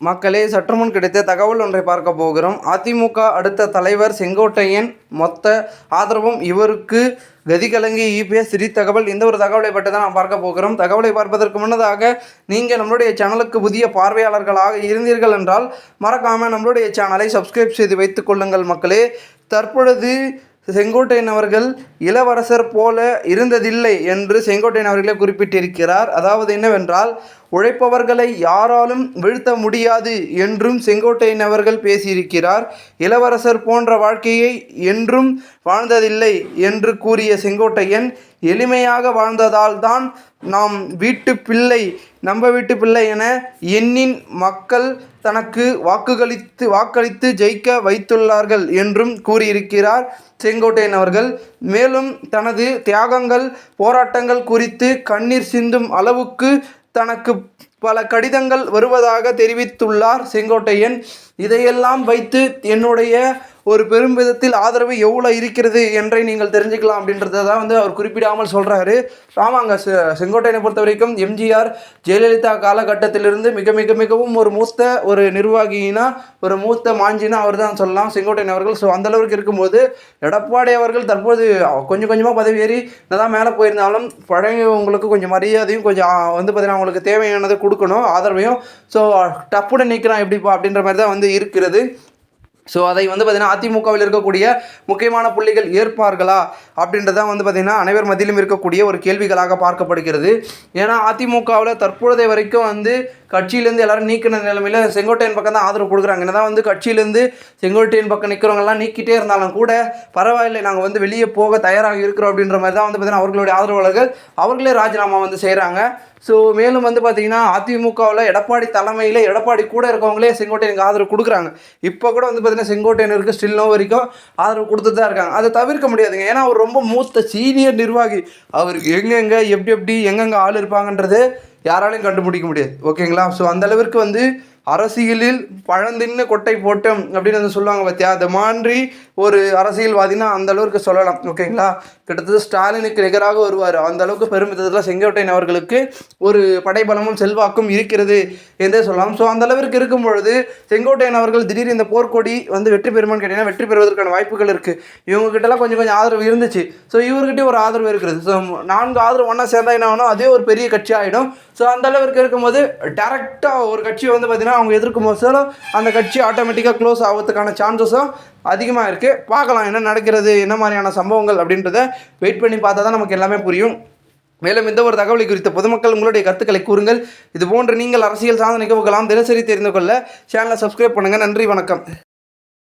மக்களே, சற்றுமுன் கிடைத்த தகவல் ஒன்றை பார்க்க போகிறோம். அதிமுக அடுத்த தலைவர் செங்கோட்டையன் மொத்த ஆதரவும் இவருக்கு கதிகலங்கி இபிஎஸ் தகவல். இந்த ஒரு தகவலை பற்றி தான் நாம் பார்க்க போகிறோம். தகவலை பார்ப்பதற்கு முன்னதாக நீங்கள் நம்மளுடைய சேனலுக்கு புதிய பார்வையாளர்களாக இருந்தீர்கள் என்றால் மறக்காமல் நம்மளுடைய சேனலை சப்ஸ்கிரைப் செய்து வைத்துக் கொள்ளுங்கள். மக்களே, தற்பொழுது செங்கோட்டையன் அவர்கள் இளவரசர் போல இருந்ததில்லை என்று செங்கோட்டையன் அவர்களே குறிப்பிட்டிருக்கிறார். அதாவது என்னவென்றால், உழைப்பவர்களை யாராலும் வீழ்த்த முடியாது என்றும் செங்கோட்டையன் அவர்கள் பேசியிருக்கிறார். இளவரசர் போன்ற வாழ்க்கையை என்றும் வாழ்ந்ததில்லை என்று கூறிய செங்கோட்டையன், எளிமையாக வாழ்ந்ததால் தான் நாம் வீட்டு பிள்ளை நம்ம வீட்டு பிள்ளை என எண்ணின் மக்கள் தனக்கு வாக்களித்து ஜெயிக்க வைத்துள்ளார்கள் என்றும் கூறியிருக்கிறார் செங்கோட்டையன் அவர்கள். மேலும் தனது தியாகங்கள் போராட்டங்கள் குறித்து கண்ணீர் சிந்தும் அளவுக்கு தனக்கு பல கடிதங்கள் வருவதாக தெரிவித்துள்ளார் செங்கோட்டையன். இதையெல்லாம் வைத்து என்னுடைய ஒரு பெரும் விதத்தில் ஆதரவு எவ்வளோ இருக்கிறது என்றை நீங்கள் தெரிஞ்சுக்கலாம் அப்படின்றத தான் அவர் குறிப்பிடாமல் சொல்கிறாரு. ஆமாங்க, செங்கோட்டையனை பொறுத்த வரைக்கும் எம்ஜிஆர் ஜெயலலிதா காலகட்டத்திலிருந்து மிகவும் ஒரு மூத்த ஒரு நிர்வாகினா, ஒரு மூத்த மாஞ்சினா அவர் தான் சொல்லலாம் செங்கோட்டையன் அவர்கள். ஸோ அந்தளவுக்கு இருக்கும்போது எடப்பாடி அவர்கள் தற்போது கொஞ்சம் கொஞ்சமாக பதவி ஏறி தான் மேலே போயிருந்தாலும் பழையவங்களுக்கு கொஞ்சம் மரியாதையும் கொஞ்சம் பார்த்திங்கன்னா அவங்களுக்கு தேவையானதை கொடுக்கணும், ஆதரவையும். ஸோ டப்புடன் நிற்கிறான் எப்படிப்பா அப்படின்ற மாதிரி தான் இருக்கிறது. ஸோ அதை பார்த்திங்கன்னா அதிமுகவில் இருக்கக்கூடிய முக்கியமான புள்ளிகள் ஏற்பார்களா அப்படின்றதான் பார்த்திங்கன்னா அனைவர் மத்தியிலும் இருக்கக்கூடிய ஒரு கேள்விகளாக பார்க்கப்படுகிறது. ஏன்னா அதிமுகவில் தற்பொழுதை வரைக்கும் கட்சியிலேருந்து எல்லோரும் நீக்கின நிலைமையில் செங்கோட்டையன் பக்கம் தான் ஆதரவு கொடுக்குறாங்க. என்ன தான் கட்சியிலேருந்து செங்கோட்டையன் பக்கம் நிற்கிறவங்கலாம் நீக்கிட்டே இருந்தாலும் கூட பரவாயில்லை, நாங்கள் வெளியே போக தயாராக இருக்கிறோம் அப்படின்ற மாதிரி தான் பார்த்திங்கன்னா அவர்களுடைய ஆதரவாளர்கள் அவர்களே ராஜினாமா செய்கிறாங்க. ஸோ மேலும் பார்த்திங்கன்னா அதிமுகவில் எடப்பாடி தலைமையில் எடப்பாடி கூட இருக்கவங்களே செங்கோட்டையனுக்கு ஆதரவு கொடுக்குறாங்க. இப்போ கூட பார்த்திங்கன்னா செங்கோட்டையனருக்கு ஸ்டில் வரைக்கும் ஆதரவு கொடுத்துட்டு தான் இருக்காங்க. அதை தவிர்க்க முடியாதுங்க. ஏன்னா அவர் ரொம்ப மூத்த சீனியர் நிர்வாகி. அவருக்கு எங்கெங்கே எங்கெங்கே ஆள் இருப்பாங்கன்றது யாராலையும் கண்டுபிடிக்க முடியாது. ஓகேங்களா? ஸோ அந்தளவிற்கு அரசியலில் பழந்தின்னு கொட்டை போட்டோம் அப்படின்னு சொல்லுவாங்க பார்த்தியா, அது மாதிரி ஒரு அரசியல்வாதினா அந்த அளவுக்கு சொல்லலாம். ஓகேங்களா? கிட்டத்தட்ட ஸ்டாலினுக்கு நிகராக வருவார். அந்த அளவுக்கு பெருமிதத்தில் செங்கோட்டையன் அவர்களுக்கு ஒரு படைபலமும் செல்வாக்கும் இருக்கிறது என்றே சொல்லலாம். ஸோ அந்த அளவிற்கு இருக்கும் பொழுது செங்கோட்டையன் அவர்கள் திடீர் இந்த போர்க்கொடி வெற்றி பெறுமான்னு கேட்டீங்கன்னா வெற்றி பெறுவதற்கான வாய்ப்புகள் இருக்குது. இவங்ககிட்டலாம் கொஞ்சம் ஆதரவு இருந்துச்சு. ஸோ இவர்கிட்ட ஒரு ஆதரவு இருக்கிறது. ஸோ 4 ஆதரவு ஒன்றா சேர்ந்தா என்ன ஆகணும், அதே ஒரு பெரிய கட்சி ஆகிடும். ஸோ அந்த அளவிற்கு இருக்கும்போது டேரெக்டாக ஒரு கட்சி பார்த்திங்கன்னா அவங்க எதிர்க்கும் போது அந்த கட்சி ஆட்டோமேட்டிக்காக க்ளோஸ் ஆகிறதுக்கான சான்சஸும் அதிகமாக இருக்குது. பார்க்கலாம் என்ன நடக்கிறது, என்ன மாதிரியான சம்பவங்கள் அப்படின்றத வெயிட் பண்ணி பார்த்தா தான் நமக்கு எல்லாமே புரியும். மேலும் இந்த ஒரு தகவலை குறித்த பொதுமக்கள் உங்களுடைய கருத்துக்களை கூறுங்கள். இது போன்று நீங்கள் அரசியல் சார்ந்த நிகழ்வுகளாம் தினசரி தெரிந்து கொள்ள சேனலை சப்ஸ்கிரைப் பண்ணுங்கள். நன்றி, வணக்கம்.